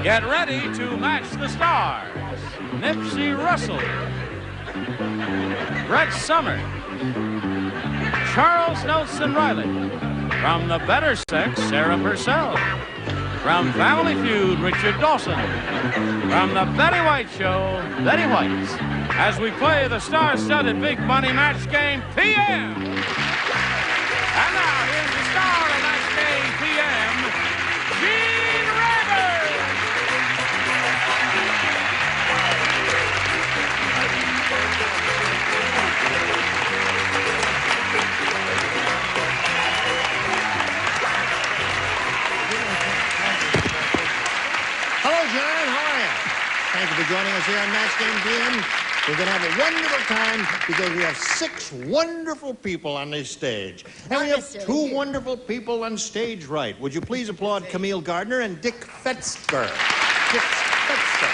Get ready to match the stars. Nipsey Russell, Brett Summer, Charles Nelson Reilly. From the better sex, Sarah Purcell. From Family Feud, Richard Dawson. From the Betty White Show, Betty White. As we play the star-studded big money match game PM. And now here's the star of match game PM, Gene Rivers. Hello, John. How are you? Thank you for joining us here on Match Game PM. We're going to have a wonderful time because we have 6 wonderful people on this stage. And we have 2 wonderful people on stage right. Would you please applaud Camille Gardner and Dick Fetzger? Dick Fetzger.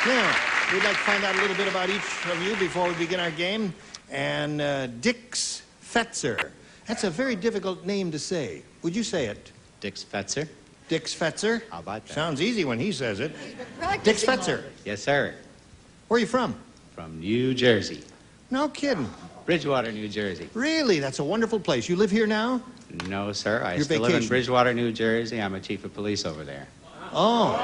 Now, we'd like to find out a little bit about each of you before we begin our game. And Dix Fetzer. That's a very difficult name to say. Would you say it? Dix Fetzer. Dix Fetzer? How about that? Sounds easy when he says it. Dix Fetzer. Yes, sir. Where are you from? From New Jersey. No kidding. Bridgewater, New Jersey. Really? That's a wonderful place. You live here now? No, sir. I Your still live in vacation. Bridgewater, New Jersey. I'm a chief of police over there. Oh.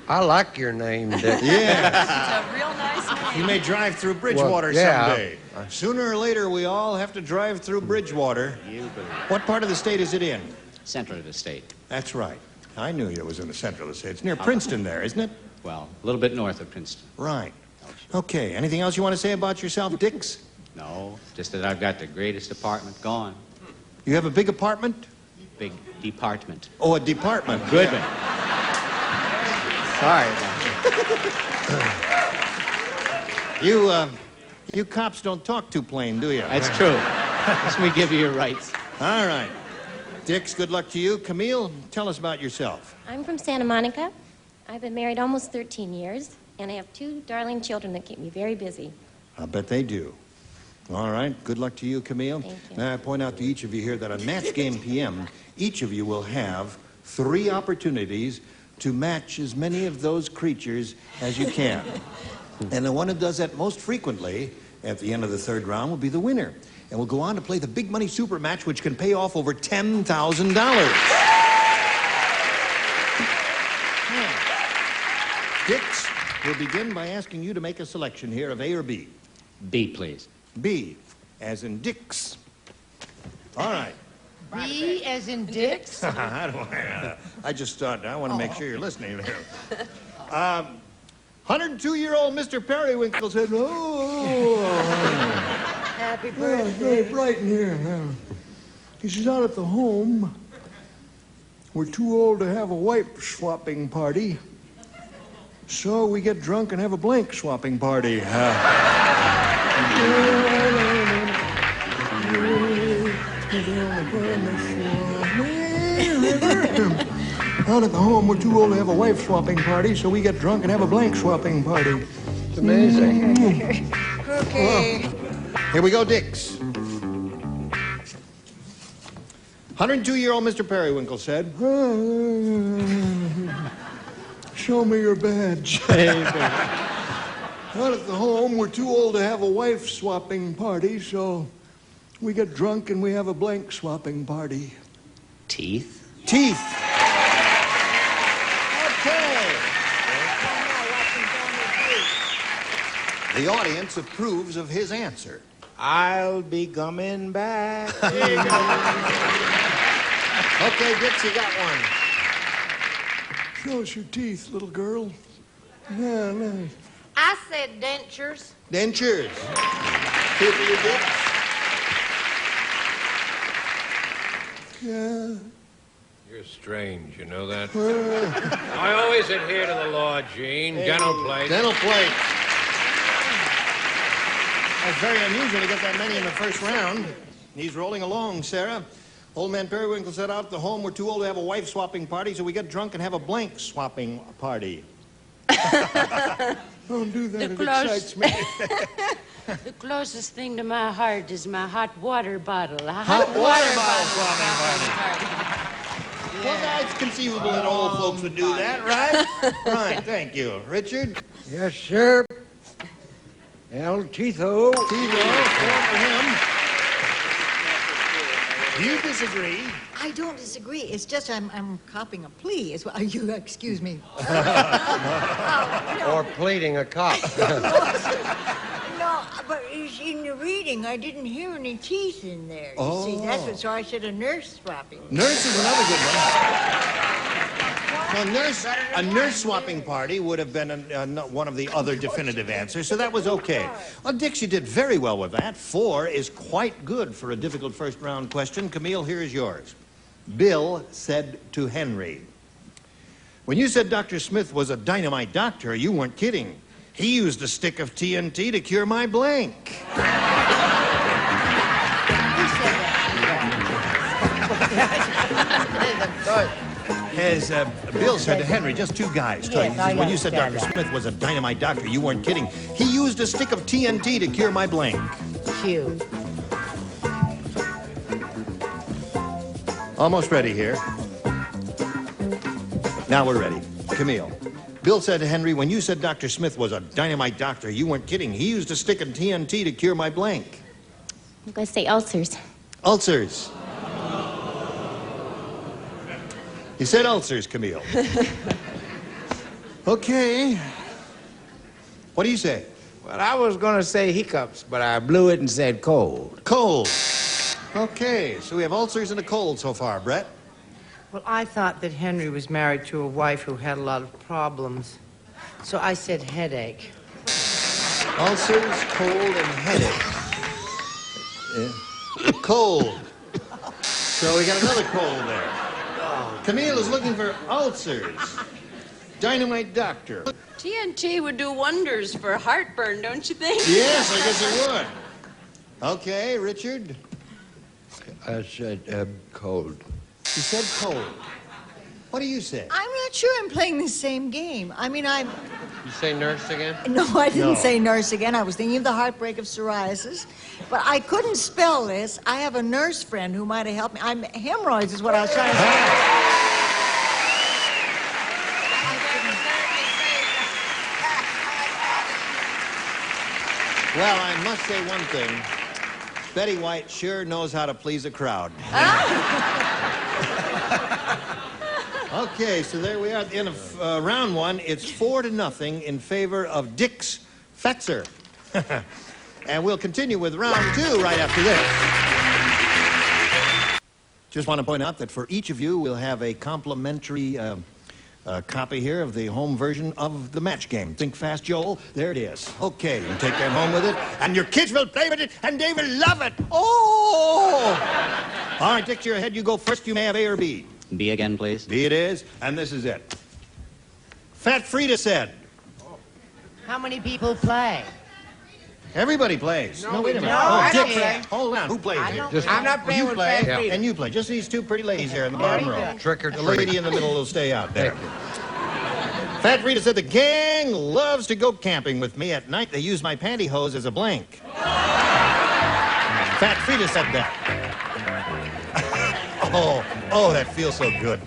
I like your name, Dick. Yeah. It's a real nice name. You may drive through Bridgewater Well, yeah. someday. Sooner or later, we all have to drive through Bridgewater. You believe. What part of the state is it in? Center of the state. That's right. I knew it was in the center of the state. It's near Princeton there, isn't it? Well, a little bit north of Princeton. Right. Okay. Anything else you want to say about yourself, Dix? No, just that I've got the greatest apartment going. You have a big apartment? Big department. Oh, a department. Good one. Sorry about You cops don't talk too plain, do you? That's true. Let me give you your rights. All right. Dix, good luck to you. Camille, tell us about yourself. I'm from Santa Monica. I've been married almost 13 years, and I have 2 darling children that keep me very busy. I bet they do. All right. Good luck to you, Camille. Thank you. Now, I point out to each of you here that on Match Game PM, each of you will have 3 opportunities to match as many of those creatures as you can. And the one who does that most frequently at the end of the 3rd round will be the winner. And we'll go on to play the big money super match, which can pay off over $10,000. Dix, we'll begin by asking you to make a selection here of A or B. B, please. B, as in Dix. All right. B as in Dix? I just thought, I want to make sure you're listening here. 102-year-old Mr. Periwinkle said, oh, Happy it's birthday. very bright in here. He says, out at the home, we're too old to have a wipe swapping party, so we get drunk and have a blank swapping party. Out at the home, we're too old to have a wife swapping party, so we get drunk and have a blank swapping party. It's amazing. Okay. Here we go, Dix. 102-year-old Mr. Periwinkle said, Show me your badge. Out at the home, we're too old to have a wife swapping party, so we get drunk and we have a blank swapping party. Teeth. teeth. Okay. The audience approves of his answer. I'll be coming back. Okay, Dixie got one. Show us your teeth, little girl. Yeah, nice. I said dentures. Dentures. Two for you, Dix. Yeah. You're strange, you know that? I always adhere to the law, Gene. Dental plate. Dental plate. That's very unusual to get that many in the first round. He's rolling along, Sarah. Old man Periwinkle said out at the home, we're too old to have a wife swapping party, so we get drunk and have a blank swapping party. Don't do that. It excites me. The closest thing to my heart is my hot water bottle. A Hot water bottle swapping party. Well, that's conceivable that old folks would do that, right? Right, thank you. Richard? Yes, sir. El Tito. Tito, for him. Do you disagree? I don't disagree. It's just I'm copying a plea. Is what you excuse me. Or pleading a cop. No, but in the reading, I didn't hear any teeth in there. You see, that's what. So I said a nurse swapping. Nurse is another good one. Well, a nurse swapping party would have been one of the other definitive answers, so that was okay. Well, Dix, you did very well with that. 4 is quite good for a difficult first round question. Camille, here is yours. Bill said to Henry, when you said Dr. Smith was a dynamite doctor, you weren't kidding. He used a stick of TNT to cure my blank. As Bill said to Henry, just 2 guys. He says, when you said Dr. Smith was a dynamite doctor, you weren't kidding. He used a stick of TNT to cure my blank. Cute. Almost ready here. Now we're ready. Camille. Bill said to Henry, when you said Dr. Smith was a dynamite doctor, you weren't kidding. He used a stick of TNT to cure my blank. I'm going to say ulcers. Ulcers. You said ulcers, Camille. Okay. What do you say? Well, I was going to say hiccups, but I blew it and said cold. Cold. Okay, so we have ulcers and a cold so far. Brett? Well, I thought that Henry was married to a wife who had a lot of problems. So I said headache. Ulcers, cold, and headache. Cold. So we got another cold there. Camille is looking for ulcers. Dynamite doctor. TNT would do wonders for heartburn, don't you think? Yes, I guess it would. Okay, Richard? I said cold. You said cold. What do you say? I'm not sure I'm playing the same game. I mean, I'm... You say nurse again? No, I didn't No. say nurse again. I was thinking of the heartbreak of psoriasis. But I couldn't spell this. I have a nurse friend who might have helped me. Hemorrhoids is what I was trying to say. Well, I must say one thing. Betty White sure knows how to please a crowd. Okay, so there we are at the end of round 1. It's 4-0 in favor of Dix Fetzer. And we'll continue with round 2 right after this. Just want to point out that for each of you, we'll have a complimentary copy here of the home version of the match game. Think fast, Joel. There it is. Okay, you can take that home with it, and your kids will play with it, and they will love it. Oh! All right, Dix, you're ahead. You go first. You may have A or B. B again, please. B it is, and this is it. Fat Frida said. How many people play? Everybody plays. No, wait a minute. No, Oh, I don't Dick, play. hold on. Who plays here? I'm not playing You with play, Fat Frida. and you play. Just these 2 pretty ladies here in the bottom row. Trick or The treat. lady in the middle will stay out there. Fat Frida said, the gang loves to go camping with me at night. They use my pantyhose as a blank. Fat Frida said that. Oh, that feels so good.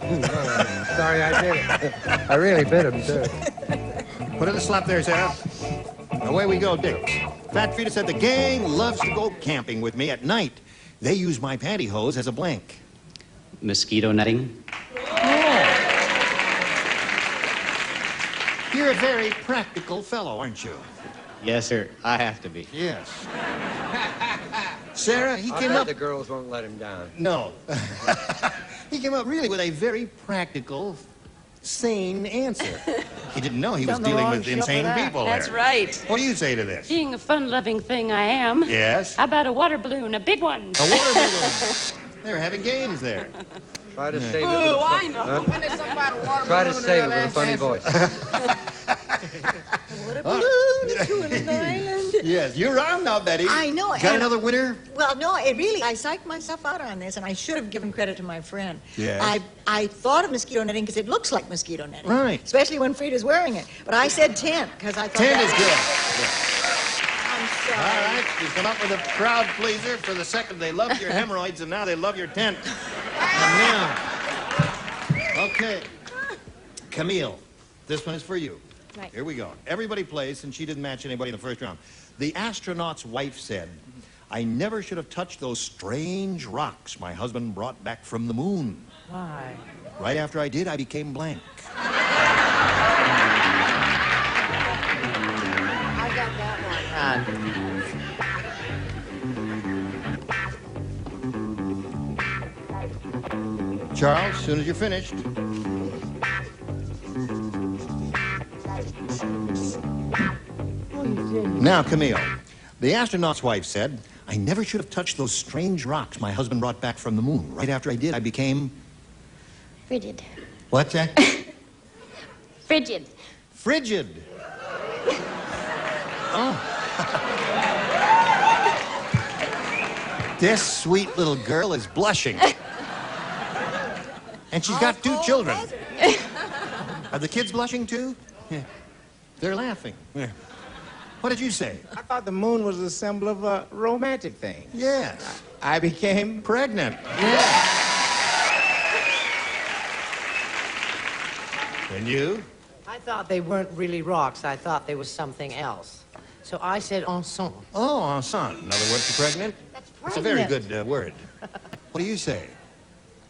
Sorry I did it. I really bit him, too. Put it a slap there, Sarah. Away we go, Dick. Fat Frida said, the gang loves to go camping with me at night. They use my pantyhose as a blank. Mosquito netting. You're a very practical fellow, aren't you? Yes, sir. I have to be. Yes. Sarah, he I came bet up... the girls won't let him down. No. He came up really with a very practical, sane answer. He didn't know he was dealing with insane people That's there. right. What do you say to this? Being a fun-loving thing I am. Yes? How about a water balloon, a big one? A water balloon. They're having games there. Try to save it. Ooh, I know. When there's somebody water Try to balloon save it in with a funny voice. Water balloon to an island. Yes, you're on now, Betty. I know. Got and- another winner? Well, no, I psyched myself out on this, and I should have given credit to my friend. Yeah. I thought of mosquito netting because it looks like mosquito netting. Right. Especially when Frida's wearing it. But I said tent because I thought 10 that is was- good. I'm sorry. right, you come up with a crowd pleaser. For the second, they loved your hemorrhoids, and now they love your tent. And now, okay, Camille, this one is for you. Right. Here we go. Everybody plays, since she didn't match anybody in the first round. The astronaut's wife said, "I never should have touched those strange rocks my husband brought back from the moon. Why? Right after I did, I became blank." I got that one, hon. Charles, as soon as you're finished. Now, Camille, the astronaut's wife said, "I never should have touched those strange rocks my husband brought back from the moon. Right after I did, I became..." Frigid. What's that? Frigid. Frigid. Oh. This sweet little girl is blushing. And she's got 2 children. Are the kids blushing too? Yeah. They're laughing. Yeah. What did you say? I thought the moon was a symbol of a romantic thing. Yes. I became Pregnant. Yeah. And you? I thought they weren't really rocks. I thought they was something else. So I said ensemble. Oh, enceinte. Another word for pregnant? That's a very good word. What do you say?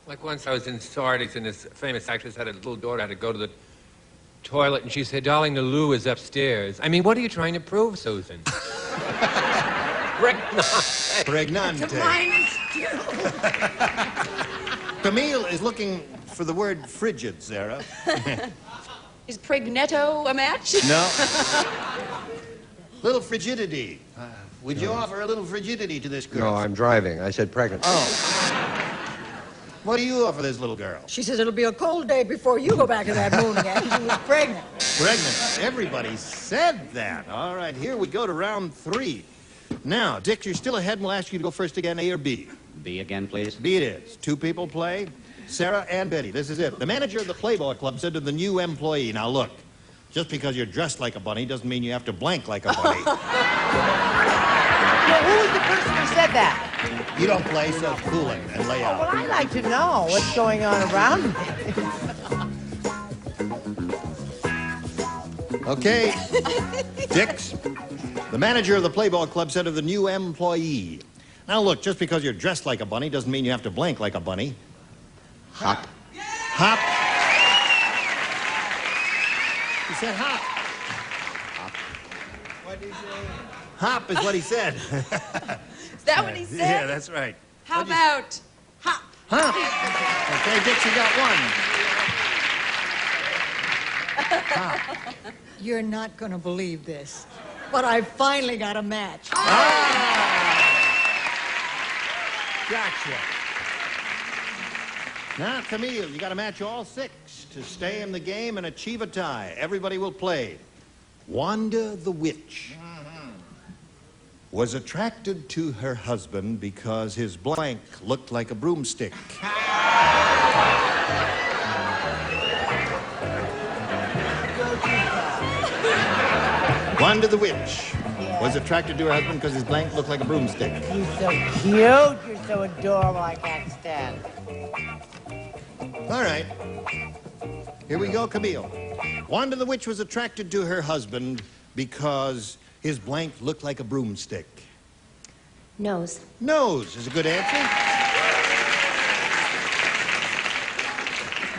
Like once I was in Sardis, and this famous actress had a little daughter had to go to the toilet, and she said, "Darling, the loo is upstairs." I mean, what are you trying to prove, Susan? Pregnante. Pregnante. Camille is looking for the word frigid, Sarah. Is pregnetto a match? No. Little frigidity. Would you offer a little frigidity to this girl? No, I'm driving. I said pregnant. Oh. What do you offer this little girl? She says it'll be a cold day before you go back to that moon again. She was pregnant. Pregnant. Everybody said that. All right, here we go to round 3. Now, Dick, you're still ahead, and we'll ask you to go first again, A or B. B again, please. B it is. 2 people play. Sarah and Betty, this is it. The manager of the Playboy Club said to the new employee, "Now look, just because you're dressed like a bunny doesn't mean you have to blank like a bunny." Well, who was the person who said that? You don't play, so cool it and lay out. Well, I'd like to know what's going on around me. Okay. Dix, the manager of the Playboy Club said to the new employee, "Now look, just because you're dressed like a bunny doesn't mean you have to blank like a bunny. Hop." Hop. He said hop. Hop. What did he say? Hop is what he said. Is that what he said? Yeah, that's right. How about hop? Hop. Okay, Dix, you got 1. Hop. You're not going to believe this, but I finally got a match. Gotcha. Now, Camille, you got to match all 6 to stay in the game and achieve a tie. Everybody will play. Wanda the Witch was attracted to her husband because his blank looked like a broomstick. Wanda the Witch was attracted to her husband because his blank looked like a broomstick. You're so cute. You're so adorable. I can't stand it. All right. Here we go, Camille. Wanda the Witch was attracted to her husband because his blank looked like a broomstick. Nose. Nose is a good answer.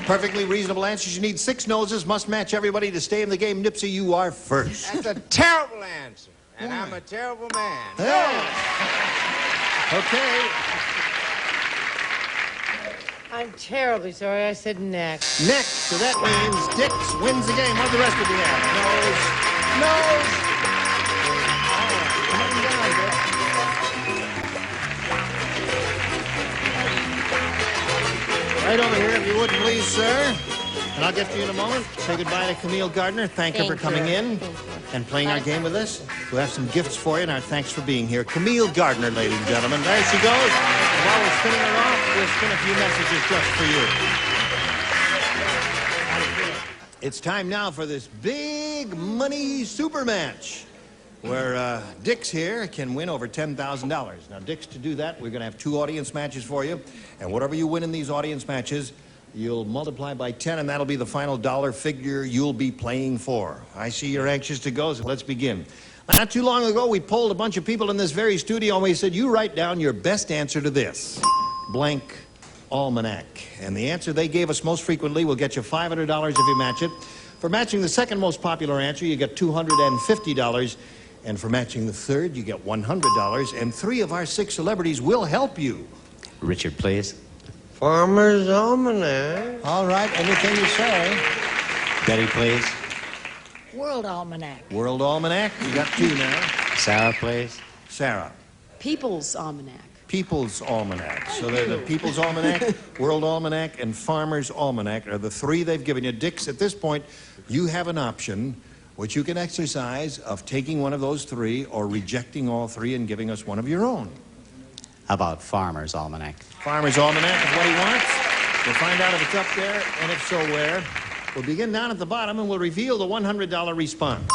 Perfectly reasonable answers. You need 6 noses, must match everybody to stay in the game. Nipsey, you are first. That's a terrible answer, and I'm a terrible man. Yeah. Okay. I'm terribly sorry. I said next. Next, so that means Dix wins the game. What the rest of you have? Nose. Right over here, if you would, please, sir. And I'll get to you in a moment. Say goodbye to Camille Gardner. Thank her for coming in and playing our game with us. We'll have some gifts for you, and our thanks for being here. Camille Gardner, ladies and gentlemen. There she goes. And while we're spinning her off, we'll spin a few messages just for you. It's time now for this big money super match. where Dix here can win over $10,000. Now, Dix, to do that, we're going to have 2 audience matches for you. And whatever you win in these audience matches, you'll multiply by 10, and that'll be the final dollar figure you'll be playing for. I see you're anxious to go, so let's begin. Not too long ago, we polled a bunch of people in this very studio, and we said, you write down your best answer to this. Blank Almanac. And the answer they gave us most frequently will get you $500 if you match it. For matching the second most popular answer, you get $250. And for matching the third, you get $100. And 3 of our 6 celebrities will help you. Richard, please. Farmer's Almanac. All right, anything you say. Betty, please. World Almanac. World Almanac, you got 2 now. Sarah, please. Sarah. People's Almanac. People's Almanac. So they're the People's Almanac, World Almanac, and Farmer's Almanac are the 3 they've given you. Dix, at this point, you have an option which you can exercise of taking one of those 3 or rejecting all 3 and giving us one of your own. How about Farmer's Almanac? Farmer's Almanac is what he wants. We'll find out if it's up there, and if so, where. We'll begin down at the bottom, and we'll reveal the $100 response.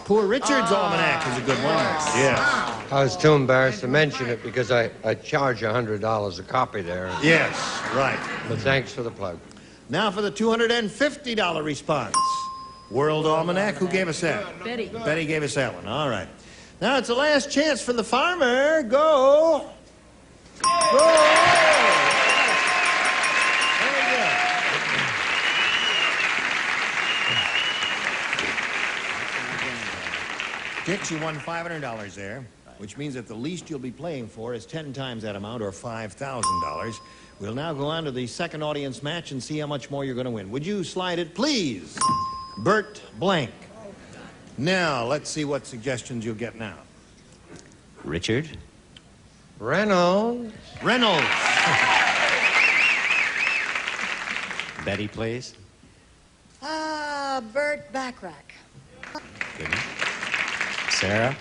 Poor Richard's Almanac is a good one. Yeah. I was too embarrassed to mention it because I charge $100 a copy there. Yes, right. But thanks for the plug. Now for the $250 response. World Almanac, who gave us that? Betty. Betty gave us that one, all right. Now it's the last chance for the farmer. Go. Go. Very good. Dix, you won $500 there, which means that the least you'll be playing for is 10 times that amount, or $5,000. We'll now go on to the second audience match and see how much more you're going to win. Would you slide it, please? Burt blank. Now, let's see what suggestions you'll get now. Richard. Reynolds. Reynolds. Betty, please. Burt Backrack. Good. Sarah.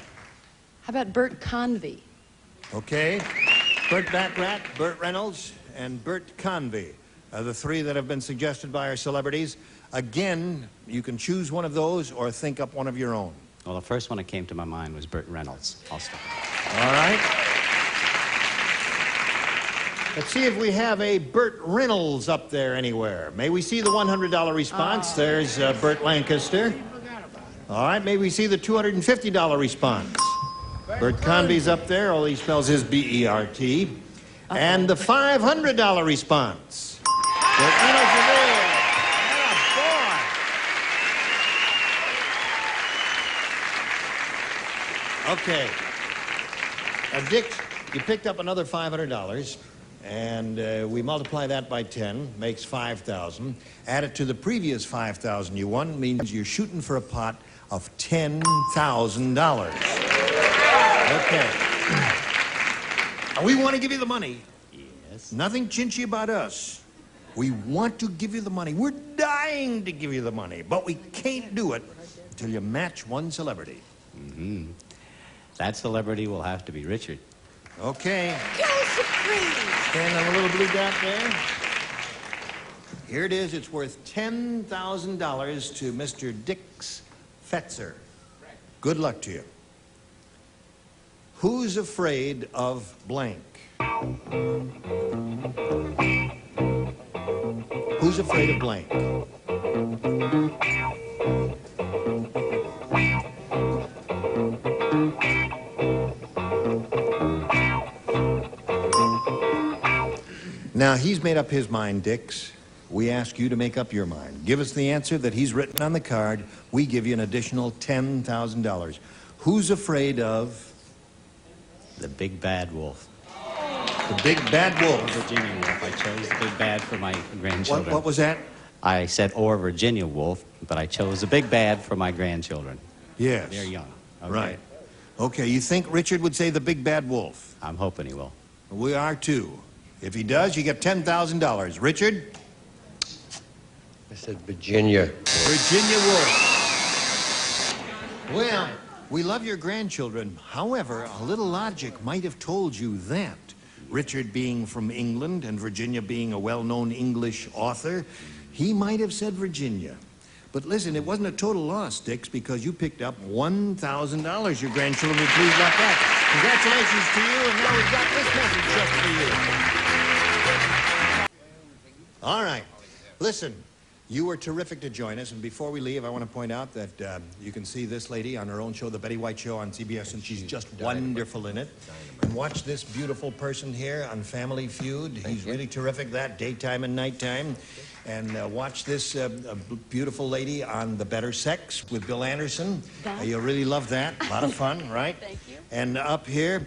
How about Burt Convey? Okay. Burt Backrack, Burt Reynolds, and Burt Convey are the 3 that have been suggested by our celebrities. Again, you can choose one of those or think up one of your own. Well, the first one that came to my mind was Burt Reynolds. I'll start. All right. Let's see if we have a Burt Reynolds up there anywhere. May we see the $100 response? There's Burt Lancaster. All right, may we see the $250 response? Burt Convey's up there. All he spells is B-E-R-T. And the $500 response. Burt Reynolds is there. Okay. Dick, you picked up another $500, and we multiply that by 10, makes $5,000. Add it to the previous $5,000 you won, means you're shooting for a pot of $10,000. Okay. We want to give you the money. Yes. Nothing chinchy about us. We want to give you the money. We're dying to give you the money, but we can't do it until you match one celebrity. Mm-hmm. That celebrity will have to be Richard. Okay. Go Supreme! Stand on the little blue dot there. Here it is. It's worth $10,000 to Mr. Dix Fetzer. Good luck to you. Who's afraid of blank? Who's afraid of blank? Now, he's made up his mind, Dix. We ask you to make up your mind. Give us the answer that he's written on the card. We give you an additional $10,000. Who's afraid of? The big bad wolf. The big bad wolf. Virginia wolf. I chose the big bad for my grandchildren. What was that? I said or Virginia wolf, but I chose the big bad for my grandchildren. Yes. They're young. Okay. Right. Okay, you think Richard would say the big bad wolf? I'm hoping he will. We are too. If he does, you get $10,000. Richard? I said Virginia. Virginia wolf. Well, we love your grandchildren. However, a little logic might have told you that. Richard being from England and Virginia being a well-known English author, he might have said Virginia. But listen, it wasn't a total loss, Dix, because you picked up $1,000. Your grandchildren will be pleased about that. Congratulations to you, and now we've got this message just for you. All right. Listen, you were terrific to join us, and before we leave, I want to point out that you can see this lady on her own show, The Betty White Show on CBS, and she's just wonderful in it. And watch this beautiful person here on Family Feud. He's really terrific, that, daytime and nighttime. And watch this beautiful lady on The Better Sex with Bill Anderson. You'll really love that. A lot of fun, right? Thank you. And up here,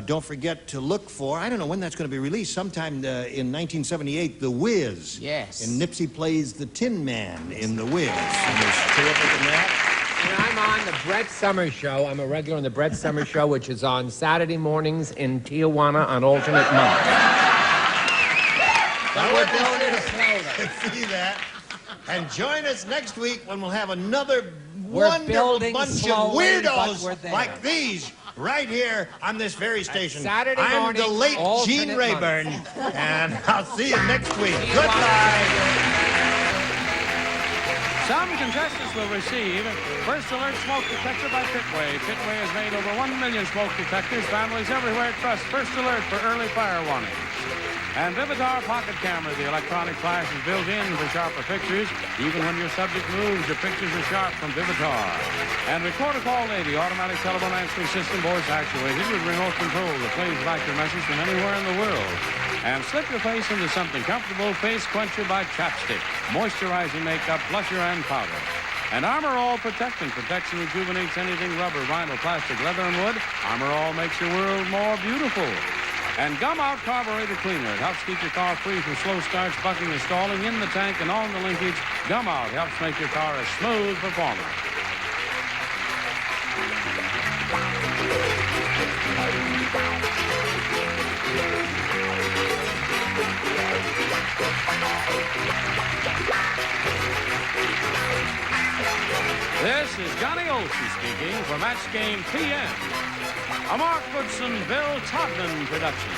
don't forget to look for, I don't know when that's going to be released, sometime in 1978, The Wiz. Yes. And Nipsey plays the Tin Man in The Wiz. And he's terrific in that. And I'm on the Brett Summers Show. I'm a regular on the Brett Summers Show, which is on Saturday mornings in Tijuana on alternate months. We're building see that. And join us next week when we'll have another wonderful bunch of weirdos like these right here on this very station. Saturday I'm morning, the late Gene alternate Rayburn, months. and I'll see you next week. Goodbye. Some contestants will receive First Alert Smoke Detector by Pitway. Pitway has made over 1 million smoke detectors. Families everywhere trust First Alert for early fire warnings. And Vivitar Pocket Camera, the electronic flash is built in for sharper pictures. Even when your subject moves, your pictures are sharp from Vivitar. And Record a Call Lady, automatic telephone answering system, voice actuated with remote control that plays back your message from anywhere in the world. And slip your face into something comfortable, Face Quencher by Chapstick. Moisturizing makeup, blusher, and powder. And Armor All Protectant protects and rejuvenates anything rubber, vinyl, plastic, leather, and wood. Armor All makes your world more beautiful. And Gum Out Carburetor Cleaner. It helps keep your car free from slow starts, bucking, and stalling in the tank and on the linkage. Gum Out helps make your car a smooth performer. This is Johnny Olson speaking for Match Game PM. A Mark Goodson, Bill Todman production.